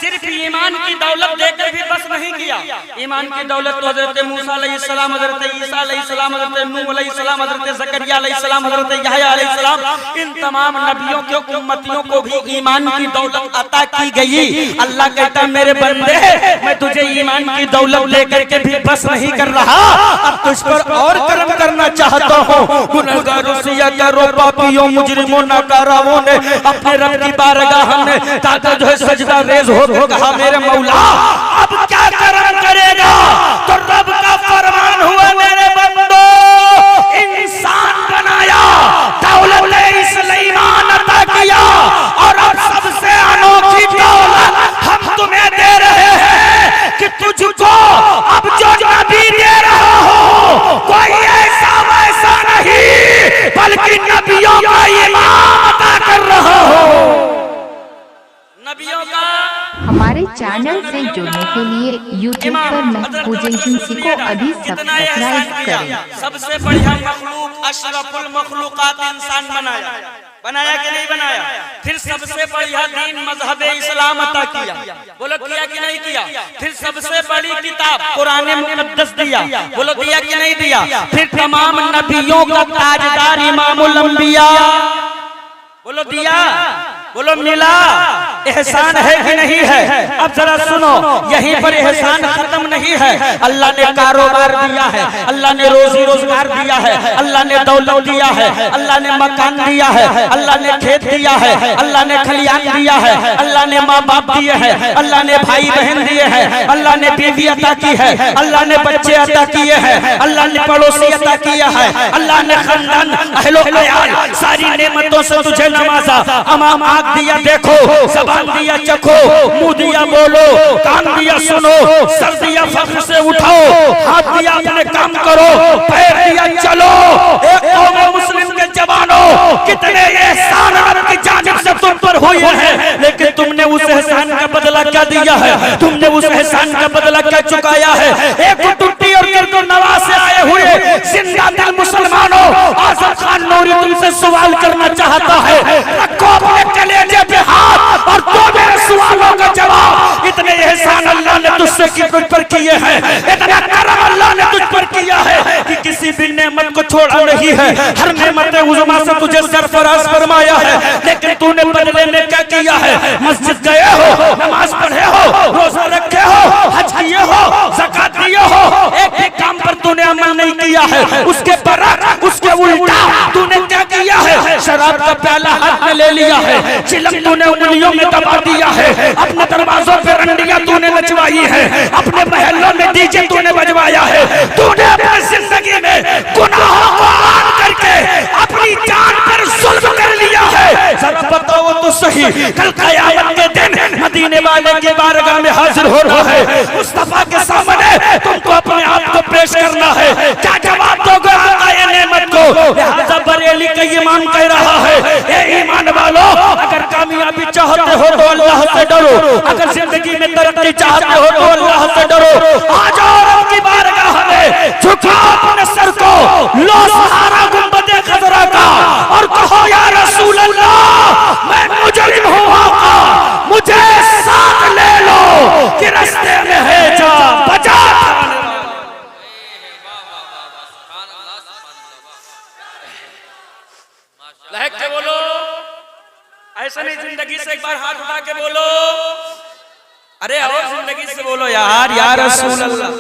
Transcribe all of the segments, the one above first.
सिर्फ ईमान की दौलत देकर भी बस नहीं किया। ईमान की दौलत तो हजरत मूसा अलैहिस्सलाम, हजरत ईसा अलैहिस्सलाम, हजरत नूह अलैहिस्सलाम, हजरत ज़करिया अलैहिस्सलाम, हजरत यहया अलैहिस्सलाम, इन तमाम नबियों के उम्मतियों को भी ईमान की दौलत अता की गई। अल्लाह कहता मेरे बंदे, मैं तुझे ईमान की दौलत देकर के भी बस नहीं कर रहा, अब तुझ पर और कर्म करना चाहता हूँ। गुनहगारों से या करो पापियों मुजरिमों नाकाराओं ने अपने रब की बारगाह में ताका जो है सजदा रेज हो कहा मेरे मौला अब क्या कर्म करेगा? तो रब का फरमान हुआ मेरे बंदो, इंसान बनाया, दौलत सुलेमान अता किया, और अब सबसे अनोखी दौलत हम तुम्हें दे रहे हैं कि तुझको अब जो नबी दे रहा हो कोई ऐसा वैसा नहीं, बल्कि नबियों का इमाम अता कर रहा हो, नबियों का। हमारे चैनल से जुड़ने के लिए यूट्यूब पर महफूज एजेंसी को अभी सब्सक्राइब करें। सबसे बढ़िया मखलूक अशरफुल मखलूकात इंसान बनाया, बनाया कि नहीं बनाया? फिर सबसे बढ़िया दीन मजहब इस्लाम अता किया, बोलो किया कि नहीं किया? फिर सबसे बड़ी किताब कुरान मुकद्दस दिया, बोलो दिया कि नहीं दिया? फिर तमाम नबियों का ताजदार इमामुल अंबिया, बोलो दिया, बोलो मिला। एहसान है कि नहीं है? अब जरा सुनो, यहीं पर एहसान खत्म नहीं है। अल्लाह ने कारोबार दिया है, अल्लाह ने रोजी रोजगार दिया है, अल्लाह ने दौलत दिया है, अल्लाह ने मकान दिया है, अल्लाह ने खेत दिया है, अल्लाह ने खलियान दिया है, अल्लाह ने माँ बाप दिए हैं, अल्लाह ने भाई बहन दिए हैं, अल्लाह ने बीवी अता की है, अल्लाह ने बच्चे अता किए हैं, अल्लाह ने पड़ोसी अता किया है, अल्लाह ने खानदान अहलो अयाल सारी नेमतों से तुझे नवाजा। अमाम आग दिया देखो, जबान दिया चखो, मुंह दिया बोलो, कान दिया सुनो, सर दिया फख्र से उठाओ, हाथ दिया अपने काम करो, पैर दिया चलो। एक कौम मुस्लिम के जवानों, कितने एहसान रब की जानिब से तुम पर हुए हैं, लेकिन तुमने उस एहसान का बदला क्या दिया है? तुमने उस एहसान का बदला क्या चुकाया है? एक टूटी और गिरदो नवाज से आए हुए जिंदा दिल मुसलमानों, आजम खान नूरी तुमसे सवाल करना चाहता है, रखो अपने कलेजे पे हाथ और दो मेरे सवालों का जवाब। इतने एहसान अल्लाह ने तुझसे तुझ पर किए हैं, इतना करम अल्लाह ने तुझ पर किया है कि किसी भी नेमत को छोड़ा नहीं है, हर नेमत उज़मा से तुझे सरफराज फरमाया है, लेकिन तूने बदले में क्या किया है? मस्जिद गए हो, नमाज पढ़े हो, रोजा रखे हो, हज किए हो, ज़कात दिए हो, एक एक काम पर तूने अमल नहीं किया है। उसके बरअक्स, उसके उल्टा तूने क्या किया है? शराब का प्याला हाथ में ले लिया है, चिलम तूने उंगलियों में दबा दिया है, अपने दरवाजों पे रंडियां तूने नचवाई है, अपने महलों में डीजे तूने बजवाया है, तूने अपनी जिंदगी में गुनाहों को आन करके अपनी जान पर जुल्म कर लिया है। जरा बताओ तो सही, कल क़यामत के दिन मदीने वाले के बारगाह में हाजिर हो रहा है, मुस्तफा के सामने तुमको अपने आप को पेश करना है, क्या जवाब दोगे आए नेमत को? लिहाजा बरेली का ईमान कह रहा है, ए ईमान वालों, अगर कामयाबी चाहते हो तो अल्लाह से डरो, अगर जिंदगी में तरक्की चाहते हो तो अल्लाह से डरो। आ जाओ रब की बारगाह में, झुकाओ अपने सर को, लो सहारा गुंबदे खजरा का और कहो या रसूल अल्लाह मैं मुजरिम हूँ आका, मुझे साथ ले लो कि रास्ते में है जा बचा। लहक के बोलो, ऐसा नहीं जिंदगी से एक बार हाथ उठा के बोलो, अरे और जिंदगी से बोलो यार, या रसूल अल्लाह।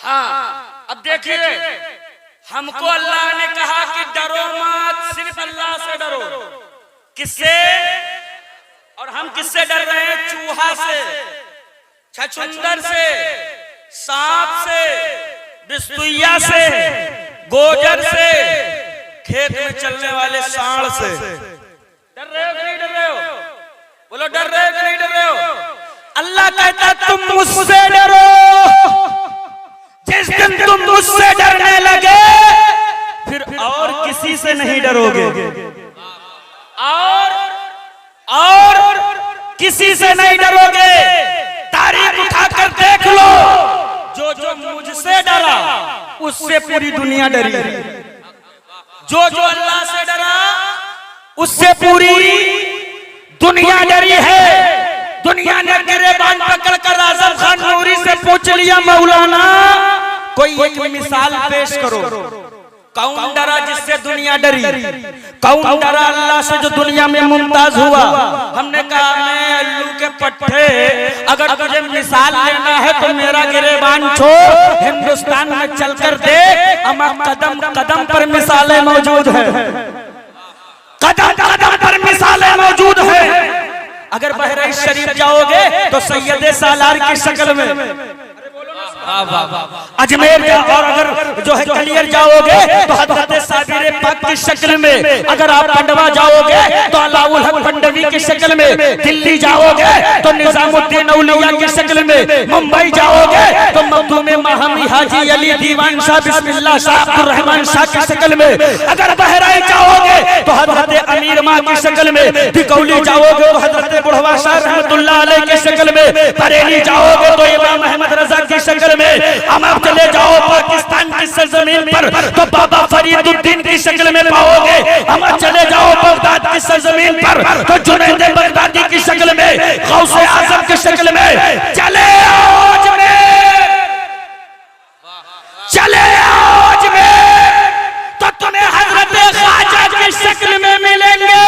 हाँ, अब देखिए हमको अल्लाह ने कहा कि डरो मत, सिर्फ अल्लाह से डरो। किससे? और हम किससे डर रहे हैं? चूहा से, छछूंदर से, सांप से, बिस्तुइया से, गोजर से, खेत में चलने वाले सांड से। डर रहे हो कि नहीं डर रहे हो? बोलो डर रहे हो कि नहीं डर रहे हो? अल्लाह कहता तुम मुझसे डरो, जिस दिन तुम मुझसे डरने लगे फिर और किसी से नहीं डरोगे, और किसी से नहीं डरोगे। तारीख उठाकर देख लो, जो जो मुझसे डरा उससे पूरी दुनिया डरी, जो जो अल्लाह से डरा उससे पूरी दुनिया डरी है। दुनिया ने गिरेबान पकड़कर आजम खान नूरी से पूछ लिया, मौलाना कोई एक मिसाल पेश करो, कौन डरा जिससे दुनिया डरी, कौन डरा अल्लाह से जो दुनिया में मुमताज हुआ। हमने कहा मैं अल्लू के पट्टे, अगर तुझे मिसाल लेना है तो मेरा गिरेबान छोड़ हिंदुस्तान में चलकर देख, हमारे कदम कदम पर मिसालें मौजूद है, कदम कदम पर मिसालें मौजूद है। अगर बहरीन शरीफ जाओगे तो सैयद सालार की शक्ल में, अजमेर और अगर जो है कलियर जाओगे तो हजरत साबिर पाक की शक्ल में, अगर आप पंडवा जाओगे तो अलाउल हक पंडवी की शक्ल में, दिल्ली जाओगे तो निजामुद्दीन औलिया की शक्ल में, मुंबई जाओगे तो मखदूम महमी हाजी अली दीवान शाह बिस्मिल्लाह शाह अब्दुल रहमान शाह की शक्ल में, अगर बहराइच जाओगे तो हजरत अमीर मां की शक्ल में, बिकौली जाओगे तो हजरत बुढ़वा शाह रहमतुल्लाह अलैह की शक्ल में, बरेली जाओगे तो इमाम अहमद रजा की शक्ल में, हम आप चले जाओ पाकिस्तान की सरजमीन पर तो बाबा फरीदुद्दीन की शक्ल में पाओगे, हम चले जाओ बगदाद की सरजमीन पर तो जुनैद बगदादी की शक्ल में, गौसे आजम की शक्ल में, चले आज में, चले आज में तो तुम्हें हजरत ख्वाजा की शक्ल में मिलेंगे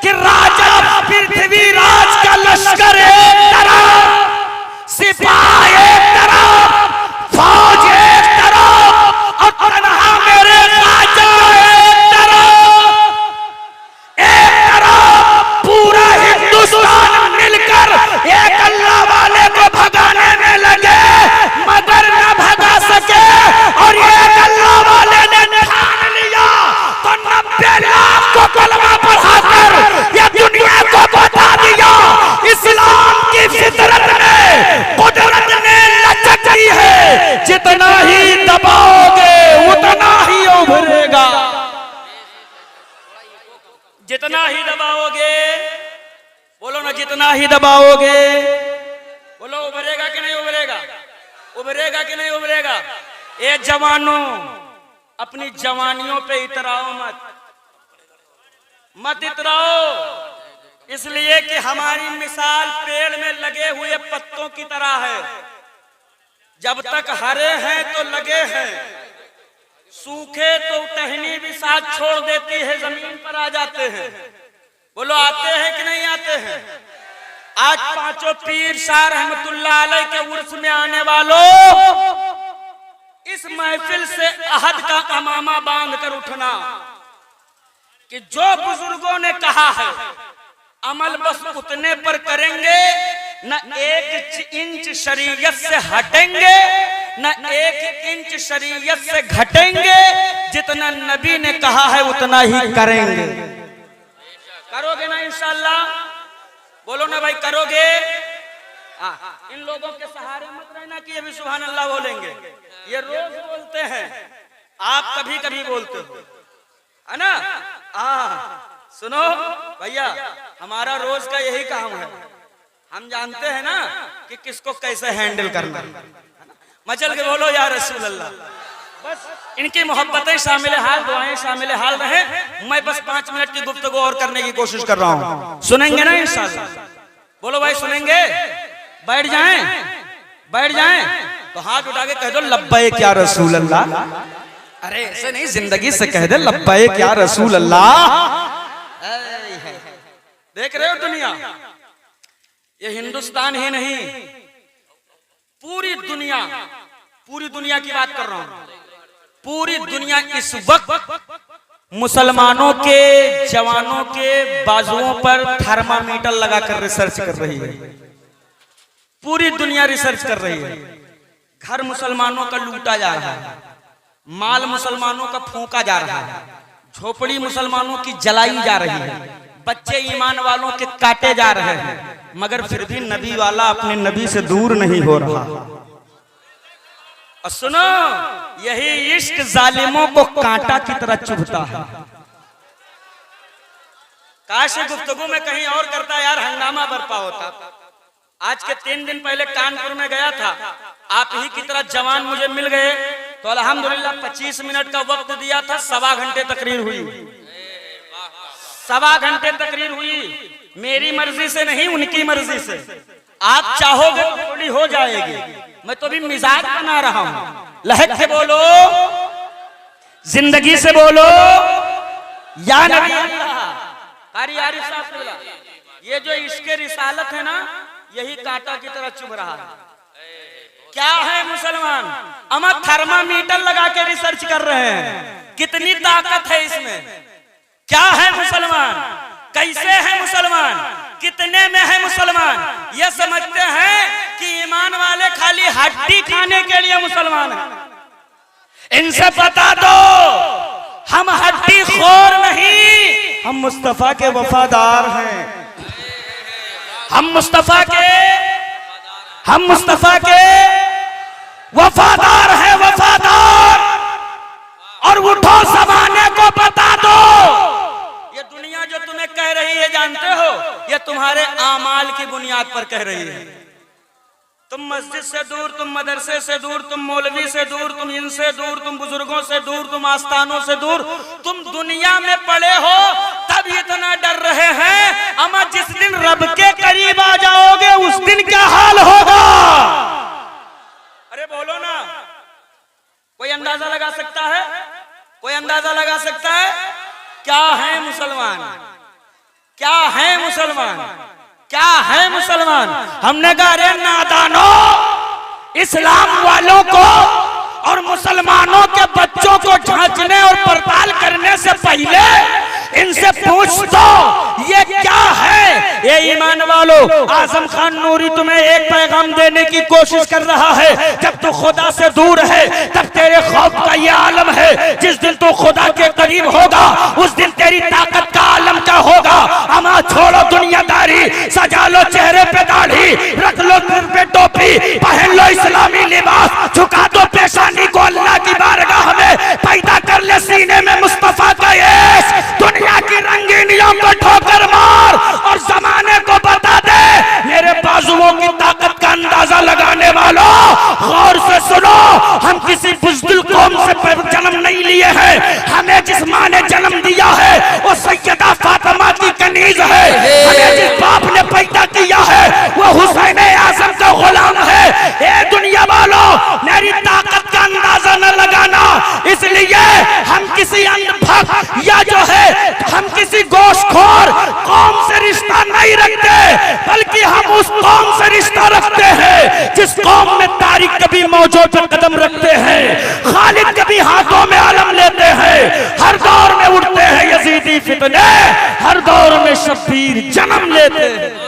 कि राजा पृथ्वी राज का लश्कर एक तरफ, सिपाही एक तरफ, फौज एक तरफ और तन्हा मेरे ख्वाजा एक तरफ पूरा हिंदुस्तान मिलकर एक अल्लाह वाले को भगाने में लगे मगर न भगा सके, और एक अल्लाह वाले ने ठान लिया तो 90 लाख को कलमा पढ़ाकर ये दुनिया को बता दिया इस्लाम की फितरत में कुदरत ने लचक दी है, जितना ही दबाओगे उतना ही उभरेगा, जितना ही दबाओगे, बोलो ना जितना ही दबाओगे, बोलो उभरेगा कि नहीं उभरेगा, उभरेगा कि नहीं उभरेगा। ए जवानों अपनी जवानियों पे इतराओ मत, मत इतराओ, इसलिए कि हमारी मिसाल पेड़ में लगे हुए पत्तों की तरह है, जब तक हरे हैं तो लगे हैं, सूखे तो टहनी भी साथ छोड़ देती है, जमीन पर आ जाते हैं। बोलो आते हैं कि नहीं आते हैं। आज पांचों पीर शाह रहमतुल्लाह अलैह के उर्स में आने वालों, इस महफिल से अहद का अमामा बांध कर उठना कि जो बुजुर्गों ने कहा है अमल बस उतने पर करेंगे, न 1 इंच शरीयत से हटेंगे, न 1 इंच शरीयत से घटेंगे, जितना नबी ने कहा है उतना ही करेंगे। करोगे ना इंशाअल्लाह, बोलो ना भाई करोगे। इन लोगों के सहारे मत रहना कि ये भी सुभान अल्लाह बोलेंगे, ये रोज बोलते हैं, आप कभी कभी बोलते हो, है ना। सुनो भैया, हमारा रोज का यही काम है, हम जानते हैं ना कि किसको कैसे हैंडल करना, मचल के बोलो या रसूल अल्लाह। बस इनकी मोहब्बतें शामिल हाल, दुआएं शामिल हाल रहे। मैं बस 5 मिनट की गुफ्तगू और करने की कोशिश कर रहा हूँ, सुनेंगे ना इंशाअल्लाह। बोलो भाई सुनेंगे, बैठ जाएं, बैठ जाएं तो हाथ उठा के कह दो लब्बैक या रसूल अल्लाह। अरे ऐसे नहीं, जिंदगी से कह दे लब्बैक या रसूल अल्लाह। देख रहे हो दुनिया, ये हिंदुस्तान ही नहीं, पूरी दुनिया की बात कर रहा हूं। पूरी दुनिया इस वक्त मुसलमानों के जवानों के बाजुओं पर थर्मामीटर लगाकर रिसर्च कर रही है। पूरी दुनिया रिसर्च कर रही है। घर मुसलमानों का लूटा जा रहा है, माल मुसलमानों का फूंका जा रहा है, झोपड़ी मुसलमानों की जलाई जा रही है, बच्चे ईमान वालों के काटे जा रहे हैं, मगर फिर भी नबी वाला अपने नबी से दूर नहीं हो रहा। और सुनो, यही इश्क जालिमों को कांटा की तरह चुभता है। काश गुफ्तगू में कहीं और करता यार, हंगामा बरपा होता। आज के 3 दिन पहले कानपुर में गया था, आप ही की तरह जवान मुझे मिल गए तो अल्हम्दुलिल्लाह 25 मिनट का वक्त दिया था, 1.25 घंटे तकरीर हुई। सवा घंटे तकरीर हुई, मेरी मर्जी से नहीं, उनकी मर्जी से। आप चाहोगे तो थोड़ी हो जाएगी। मैं तो भी मिजाज बना रहा हूं। लहक के बोलो, जिंदगी से बोलो, या नबी अल्लाह। कारी आरिफ साहब से बोला, ये जो इश्क़े रिसालत है ना, यही कांटा की तरह चुभ रहा है। क्या है मुसलमान? अमर थर्मामीटर लगा के रिसर्च कर रहे हैं, कितनी ताकत है इसमें। क्या है मुसलमान? कैसे है मुसलमान? कितने में है मुसलमान? ये समझते हैं कि ईमान वाले खाली हड्डी खाने के लिए मुसलमान हैं। इनसे बता दो, हम हड्डी खोर नहीं, हम मुस्तफा के वफादार हैं। हम मुस्तफा के वफादार हैं, वफादार। और उठो, ज़माने को बता दो, ये दुनिया जो तुम्हें कह रही है, जानते हो, ये तुम्हारे आमाल की बुनियाद पर कह रही है। तुम मस्जिद से दूर, तुम मदरसे से दूर, तुम मौलवी से दूर, तुम इनसे दूर, तुम बुजुर्गों से दूर, तुम आस्थानों से दूर, तुम दुनिया में पड़े हो, तब इतना डर रहे हैं। अमा जिस दिन रब के करीब आ जाओगे, उस दिन क्या हाल होगा? अरे बोलो ना, कोई अंदाजा लगा सकता है? कोई अंदाजा लगा सकता है? क्या है मुसलमान? क्या है मुसलमान? क्या है मुसलमान? हमने कहा, अरे नादानो, इस्लाम वालों को और मुसलमानों के बच्चों को जांचने और पड़ताल करने से पहले इनसे पूछ दो, ये क्या है? ये ईमान वालों, आजम खान नूरी तुम्हें एक पैगाम देने की कोशिश कर रहा है। जब तू खुदा से दूर है, तब तेरे खौफ का ये आलम है। जिस दिन तू खुदा के करीब होगा, उस दिन तेरी ताकत का आलम क्या होगा? अमा छोड़ो दुनियादारी, सजा लो चेहरे पे दाढ़ी, रख लो सिर पे टोपी, पहन लो इस्लामी लिबास, झुका दो पेशानी को अल्लाह की बारगाह में, पैदा कर ले सीने में मुस्तफा का यश। दुनिया की रंगीनियों को ठोकर मार और जमाने को बता दे, मेरे बाजुओं की ताकत का अंदाजा लगाने वालों, गौर से सुनो। हम किसी बुज़दिल कौम से जन्म नहीं लिए हैं। हमें जिस माँ ने जन्म दिया है, वो सैयदा फातिमा की कनीज है। हमें जिस बाप ने पैदा किया है, वो हुसैन आज़म का गुलाम है। ए दुनिया वालों, मेरी ताकत का अंदाजा न लगाना। इसलिए हम किसी अंधभक्त या जो है, हम किसी गोश्तखोर कौम से रिश्ता नहीं रखते, बल्कि हम उस कौम से रिश्ता रखते हैं जिस कौम में तारीख कभी मौजूद पर कदम रखते हैं, खालिद कभी हाथों में आलम लेते हैं, हर दौर में उठते हैं यजीदी फितने, हर दौर में शब्बीर जन्म लेते हैं।